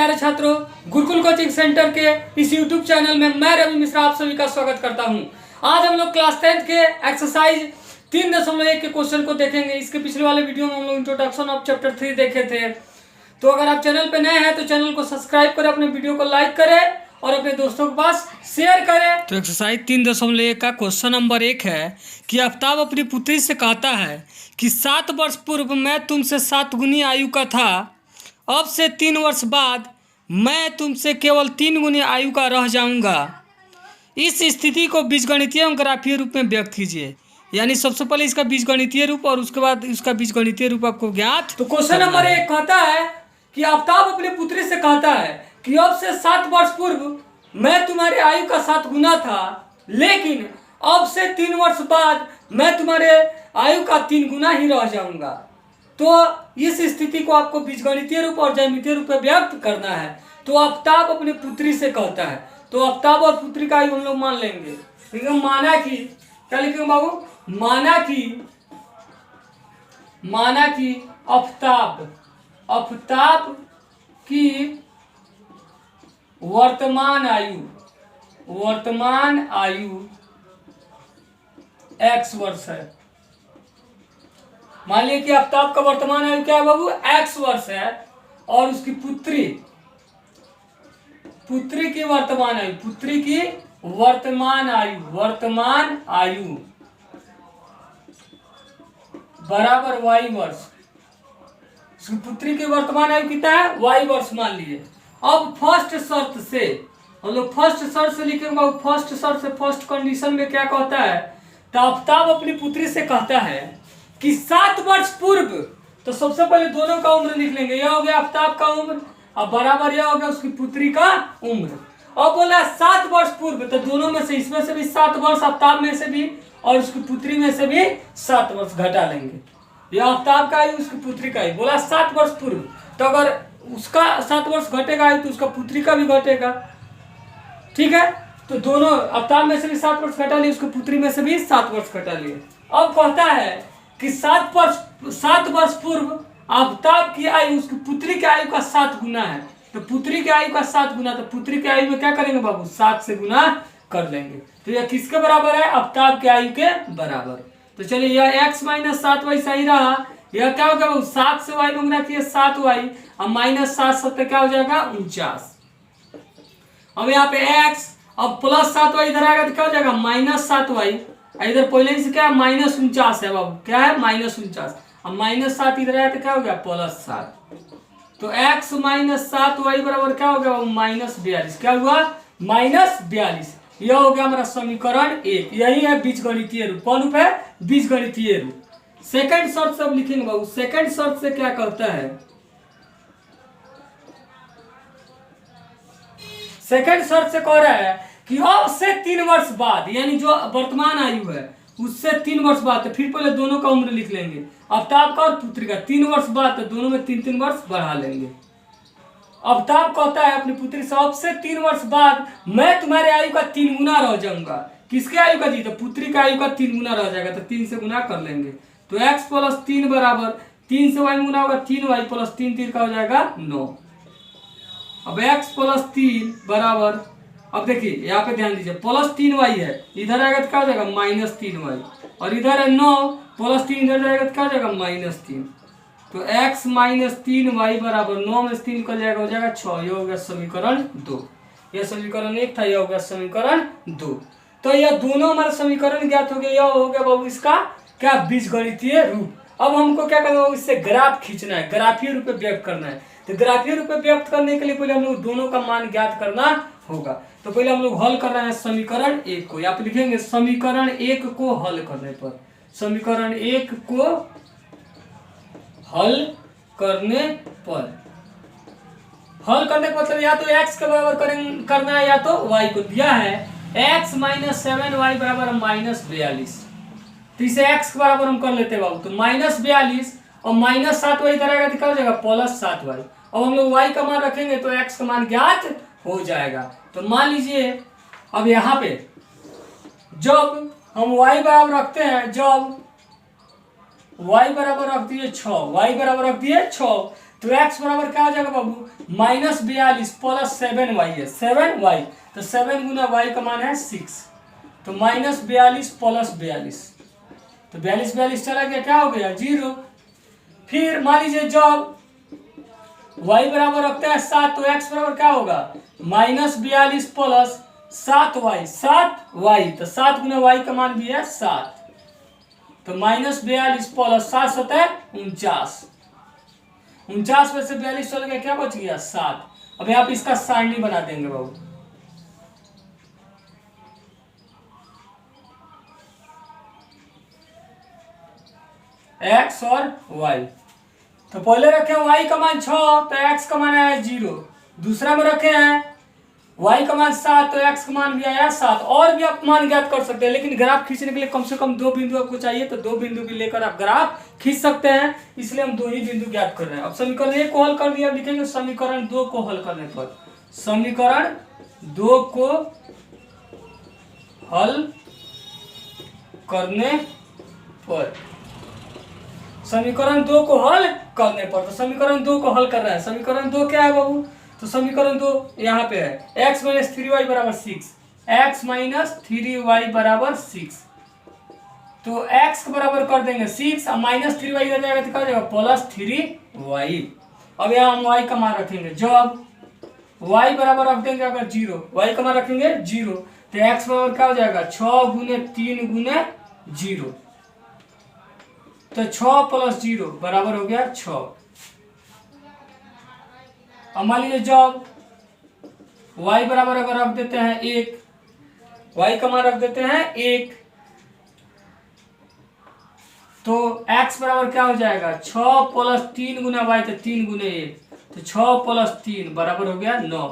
प्यारे छात्रों, Gurukul coaching centre के इस यूट्यूब चैनल में मैं रवि मिश्रा आप सभी का स्वागत करता हूं। आज हम लोग क्लास 10th के एक्सरसाइज 3.1 के क्वेश्चन को देखेंगे। इसके पिछले वाले वीडियो में हम लोग इंट्रोडक्शन ऑफ चैप्टर 3 देखे थे। तो अगर आप चैनल पे नए हैं तो चैनल को सब्सक्राइब करें, अपने वीडियो को लाइक करें और अपने दोस्तों के पास शेयर करें। तो एक्सरसाइज 3.1 का क्वेश्चन नंबर 1 है कि आफ्ताब अपनी पुत्री से कहता है कि 7 वर्ष पूर्व मैं तुमसे 7 गुनी आयु का था, अब से 3 वर्ष बाद मैं तुमसे केवल 3 गुनी आयु का रह जाऊंगा। इस स्थिति को बीजगणितीय एवं ग्राफीय रूप में व्यक्त कीजिए। यानी सबसे पहले इसका बीजगणितीय रूप और उसके बाद इसका बीजगणितीय रूप आपको ज्ञात। तो क्वेश्चन नंबर 1 कहता है कि आफ्ताब अपनी पुत्री से कहता है कि अब से 7 वर्ष पूर्व मैं तुम्हारी आयु का 7 गुना था, लेकिन अब से 3 वर्ष बाद मैं तुम्हारे आयु का 3 गुना ही रह जाऊंगा। तो इस स्थिति को आपको बीजगणितीय रूप और ज्यामितीय रूप में व्यक्त करना है। तो आफ्ताब अपनी पुत्री से कहता है, तो आफ्ताब और पुत्री का आयु हम लोग मान लेंगे। ठीक है, माना कि क्या लिखेंगे बाबू, माना कि आफ्ताब की वर्तमान आयु x वर्ष है। मान लिया कि आफ्ताब का वर्तमान आयु क्या है बाबू, x वर्ष है, और उसकी पुत्री की वर्तमान आयु बराबर y वर्ष। उसकी पुत्री की वर्तमान आयु कितना है, y वर्ष मान लिए। अब फर्स्ट शर्त से हम लोग लिखेंगे। फर्स्ट कंडीशन में क्या कहता है, तो आफ्ताब अपनी पुत्री से कहता है कि 7 वर्ष पूर्व, तो सबसे पहले दोनों का उम्र लिख लेंगे। यह हो गया आफ्ताब का उम्र और बराबर यह हो गया उसकी पुत्री का उम्र। अब बोला 7 वर्ष पूर्व, तो दोनों में से इसमें से भी 7 वर्ष आफ्ताब में से भी और उसकी पुत्री में से भी 7 वर्ष घटा लेंगे। यह आफ्ताब का आयु, उसकी पुत्री का आयु। बोला 7 वर्ष पूर्व, तो अगर उसका 7 वर्ष घटेगा तो उसका पुत्री का भी घटेगा। ठीक है, तो दोनों आफ्ताब में से भी 7 वर्ष घटा लिए, उसकी पुत्री में से भी 7 वर्ष घटा लिए। अब कहता है कि 7 वर्ष पूर्व आफ्ताब की आयु उसकी पुत्री की आयु का 7 गुना है। तो पुत्री की आयु का 7 गुना, तो पुत्री की आयु में क्या करेंगे बाबू, 7 से गुना कर लेंगे। तो यह किसके बराबर है, आफ्ताब की आयु के बराबर। तो चलिए यह x - 7y सही रहा। यह क्या होगा बाबू, 7 से y में गुना किए 7y और -7 7 क्या हो जाएगा 49। अब यहाँ पे x, अब +7y इधर आएगा तो क्या हो जाएगा -7y। इधर पहले से क्या है -49 है बाबू, क्या है -49। अब -7 इधर आया तो क्या हो गया +7। तो x - 7y बराबर क्या हो गया -42। क्या हुआ -42। यह हो गया हमारा समीकरण 1। यही है बीजगणितीय रूप। कौन रूप है, बीजगणितीय रूप। सेकंड शर्त से अब लिखेंगे बाबू। सेकंड शर्त से क्या कहता है, सेकंड शर्त से कह रहा है कि अब से 3 वर्ष बाद, यानी जो वर्तमान आयु है उससे 3 वर्ष बाद, तो फिर पहले दोनों का उम्र लिख लेंगे, आफ्ताब का और पुत्री का। 3 वर्ष बाद, तो दोनों में 3 वर्ष बढ़ा लेंगे। आफ्ताब कहता है अपनी पुत्री से, अब से 3 वर्ष बाद मैं तुम्हारे आयु का 3 गुना रह जाऊंगा। किसके आयु का जी, तो पुत्री का आयु का 3 गुना रह जाएगा। तो 3 से गुना कर लेंगे। तो x + 3 बराबर 3 से y में गुना होगा 3y + 3 का हो जाएगा 9। अब x + 3 बराबर, अब देखिए यहाँ पे ध्यान दीजिए, +3y है, इधर आएगा तो क्या हो जाएगा -3y, और इधर है 9 +3 इधर जाएगा तो क्या हो जाएगा -3। तो x - 3y बराबर 9 में से 3 निकल जाएगा, हो जाएगा 6। यह हो गया समीकरण 2। यह समीकरण 1 था, यह हो गया समीकरण 2। तो यह दोनों हमारे समीकरण ज्ञात हो गया। यह हो गया बाबू इसका क्या, बीजगणितीय रूप। अब हमको क्या करना है, इससे ग्राफ खींचना है, ग्राफीय रूप में व्यक्त करना है। तो ग्राफीय रूप में व्यक्त करने के लिए पहले हम लोग दोनों का मान ज्ञात करना होगा। तो पहले हम लोग हल कर रहे हैं समीकरण 1 को। यहाँ पे लिखेंगे समीकरण 1 को हल करने पर, समीकरण 1 को हल करने का मतलब या तो x के बराबर करना है या तो y को। दिया है x - 7y बराबर -42। तो इसे x के बराबर हम कर लेते हैं बाबू। तो -42 और -7y इधर आएगा तो क्या हो जाएगा +7y। अब हम लोग y का मान रखेंगे तो x का मान ज्ञात हो जाएगा। तो मान लीजिए अब यहाँ पे जब हम y बराबर रखते हैं, जब y बराबर रख दिए 6, y बराबर रख दिए 6, तो x बराबर क्या हो जाएगा बाबू, -42 प्लस 7y है, 7y, तो 7 गुना y का मान है 6, तो -42 प्लस 42, तो 42 चला गया, क्या हो गया 0। फिर मान लीजिए जब y बराबर रखते हैं 7, तो x बराबर क्या होगा, -42 प्लस 7y, 7y, तो 7 गुना y का मान भी है 7, तो -42 प्लस 7 होता है 49, 49 में से 42 चल गया, क्या बच गया 7। अभी आप इसका सारणी बना देंगे बाबू, x और y, तो पहले रखे y का मान 6, तो x का मान आया 0, दूसरा में रखे हैं y का मान 7, तो x का मान भी आया 7, और भी आप मान ज्ञात कर सकते हैं, लेकिन ग्राफ खींचने के लिए कम से कम 2 बिंदु आपको चाहिए, तो 2 बिंदु भी लेकर आप ग्राफ खींच सकते हैं, इसलिए हम 2 ही बिंदु ज्ञात कर रहे हैं। अब समीकरण 1 को हल कर दिया, लिखेंगे समीकरण 2 को हल करने पर, समीकरण 2 को हल करने पर, समीकरण 2 को हल करने पर, तो समीकरण 2 को हल कर रहे हैं। समीकरण 2 क्या है बाबू, तो समीकरण 2 यहाँ पे है, x - 3y बराबर 6, x - 3y बराबर 6, तो x के बराबर कर देंगे 6 और -3y इधर जाएगा तो क्या हो जाएगा +3y। अब यहाँ हम y का मान रखेंगे, जब y बराबर रख देंगे अगर 0, y का मान रखेंगे 0, तो x बराबर क्या हो जाएगा 6 गुने 3 गुने 0, तो 6 + 0 बराबर हो गया 6। अब मान लीजिए जब y बराबर अगर रख देते हैं 1, y का मान रख देते हैं 1, तो x बराबर क्या हो जाएगा 6 + 3 गुना y, तो 3 गुने 1, तो 6 + 3 बराबर हो गया 9।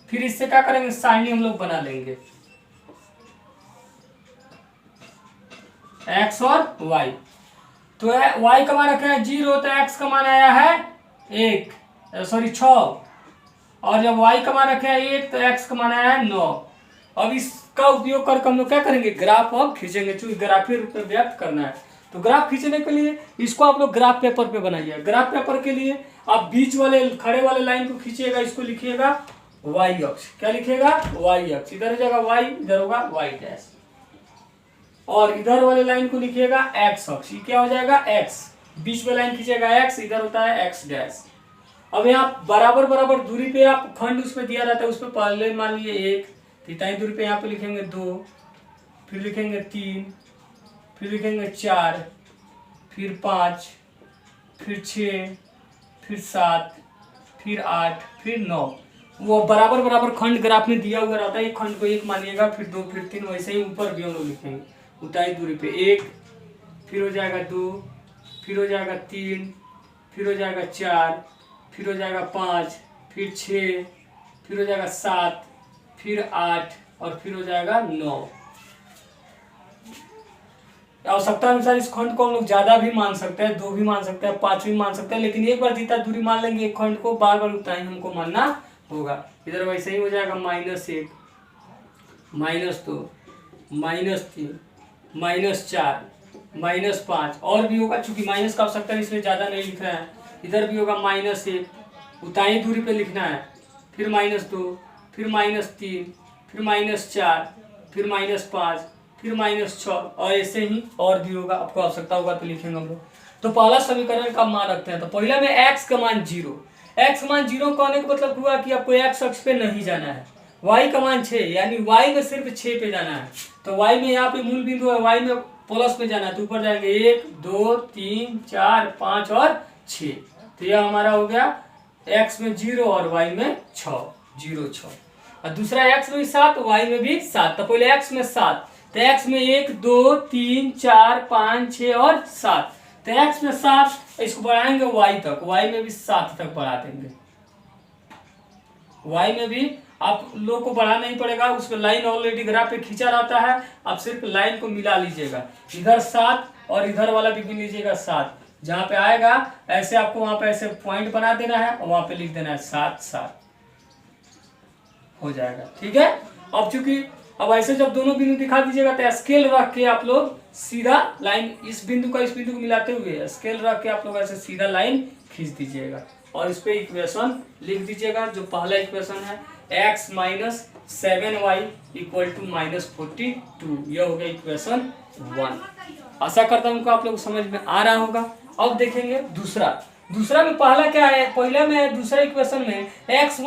फिर इससे क्या करेंगे, सारणी हम लोग बना लेंगे, x और y, तो y का मान रखे हैं 0, तो x का मान आया है 6, और जब y का मान रखे हैं 1, तो x का मान आया है 9। अब इसका उपयोग करके हम लोग क्या करेंगे, ग्राफ अब खींचेंगे, चूंकि ग्राफीय रूप में व्यक्त करना है, तो ग्राफ खींचने के लिए इसको आप लोग ग्राफ पेपर पे बनाइए। ग्राफ पेपर के लिए आप बीच वाले खड़े वाले लाइन को खींचिएगा, इसको लिखिएगा y अक्ष, क्या लिखिएगा y अक्ष, इधर हो जाएगा y, इधर होगा y डैश, और इधर वाले लाइन को लिखिएगा x अक्ष, ये क्या हो जाएगा x, बीच में लाइन खींचेगा x, इधर होता है x डैश। अब यहाँ बराबर बराबर दूरी पे आप खंड उसमें दिया रहता है, उसमें पहले मान लीजिए 1, तो इतना ही दूरी पे यहाँ पे लिखेंगे 2, फिर लिखेंगे 3, फिर लिखेंगे 4, फिर 5, फिर 6, फिर 7, फिर 8, फिर 9, वो बराबर बराबर खंड ग्राफ में दिया हुआ रहता है। एक खंड को 1 मानिएगा, फिर 2, फिर 3, वैसे ही ऊपर भी हम लोग लिखेंगे उतना ही दूरी पे 1, फिर हो जाएगा 2, फिर हो जाएगा 3, फिर हो जाएगा 4, फिर हो जाएगा 5, फिर 6, फिर हो जाएगा 7, फिर 8, और फिर हो जाएगा 9। आवश्यकता अनुसार इस खंड को हम लोग ज्यादा भी मान सकते हैं, 2 भी मान सकते हैं, 5 भी मान सकते हैं, लेकिन एक बार जितना दूरी मान लेंगे एक खंड को, बार बार उतना ही हमको मानना होगा। इधर वैसे ही हो जाएगा -1, -2, -3, -4, -5, और भी होगा, चूंकि माइनस का आवश्यकता है इसलिए ज्यादा नहीं लिख रहे हैं। इधर भी होगा -1, उतना ही दूरी पे लिखना है, फिर -2, फिर -3, फिर -4, फिर -5, फिर -6, और ऐसे ही और भी होगा, आपको आवश्यकता होगा तो लिखेंगे हम लोग। तो पहला समीकरण का मान रखते हैं, तो पहले में x का मान 0, x का मान 0 कहने का मतलब हुआ कि आपको x अक्ष पे नहीं जाना है, y का मान 6, यानी y में सिर्फ 6 पे जाना है, तो y में यहाँ पे मूल बिंदु है, y में प्लस में जाना है, तो ऊपर जाएंगे 1, 2, 3, 4, 5 और 6, तो यह हमारा हो गया x में 0 और y में 6, 0, 6, और दूसरा x में भी 7, y में भी 7, तो पहले x में 7, तो x में 1, 2, 3, 4, 5, 6 और 7, तो x में 7, इसको बढ़ाएंगे y तक, y में भी 7 तक बढ़ा देंगे, y में भी आप लोग को बढ़ाना नहीं पड़ेगा, उसमें लाइन ऑलरेडी ग्राफ पे खींचा रहता है, आप सिर्फ लाइन को मिला लीजिएगा, इधर 7 और इधर वाला भी गिन लीजिएगा 7, जहाँ पे आएगा ऐसे आपको वहां पे ऐसे पॉइंट बना देना है और वहां पे लिख देना है 7, 7 हो जाएगा, ठीक है। अब चूंकि अब ऐसे जब दोनों बिंदु दिखा दीजिएगा तो स्केल रख के आप लोग सीधा लाइन, इस बिंदु का इस बिंदु को मिलाते हुए स्केल रख के आप लोग ऐसे सीधा लाइन खींच दीजिएगा, और इस पे इक्वेशन लिख दीजिएगा। जो पहला इक्वेशन है x minus 7y equal to -42, यह हो गया इक्वेशन 1। आशा करता हूँ कि आप लोग समझ में आ रहा होगा। अब देखेंगे दूसरा में पहला क्या है, पहला में दूसरा इक्वेशन में x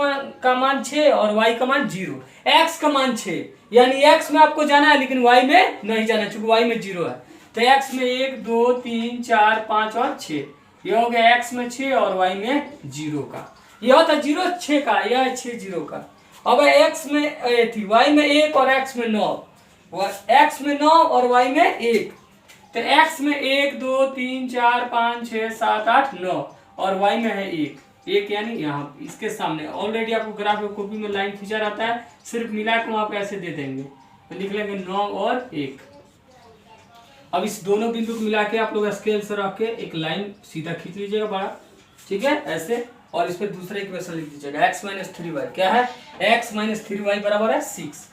का मान 6 और y का मान 0। x का मान 6 यानी x में आपको जाना है लेकिन y में नहीं जाना चूंकि y में 0 है। तो x में 1 2 3 4 5 और 6, यह हो गया x में 6 और y में 0 का। यह होता 0 6 का, यह है 6 0 का। अब x में थी y में 1 और x में 9, x में 9 और y में 1। तो x में 1 2 3 4 5 6 7 8 9 और y में है 1 यानी यहाँ इसके सामने ऑलरेडी आपको ग्राफ में कॉपी में लाइन खींचा रहता है, सिर्फ मिला के वहां पे ऐसे दे देंगे तो लिख लेंगे 9 और 1। अब इस दोनों बिंदु को मिला के आप लोग स्केल से रख के एक लाइन सीधा खींच लीजिएगा बड़ा, ठीक है ऐसे। और इस पे दूसरा इक्वेशन लिख दीजिएगा x माइनस 3y क्या है, x माइनस 3y बराबर है 6,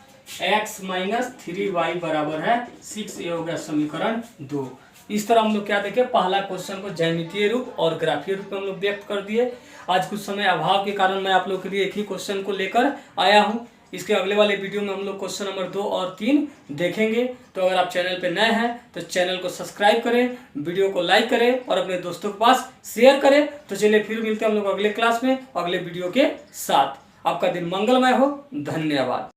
x माइनस 3y बराबर है 6, ये हो गया समीकरण 2। इस तरह हम लोग क्या देखे, पहला क्वेश्चन को ज्यामितीय रूप और ग्राफीय रूप में हम लोग व्यक्त कर दिए। आज कुछ समय अभाव के कारण मैं आप लोग के लिए एक ही क्वेश्चन को लेकर आया हूँ। इसके अगले वाले वीडियो में हम लोग क्वेश्चन नंबर 2 और 3 देखेंगे। तो अगर आप चैनल पे नए हैं तो चैनल को सब्सक्राइब करें, वीडियो को लाइक करें और अपने दोस्तों के पास शेयर करें। तो चलिए फिर मिलते हैं हम लोग अगले क्लास में अगले वीडियो के साथ। आपका दिन मंगलमय हो, धन्यवाद।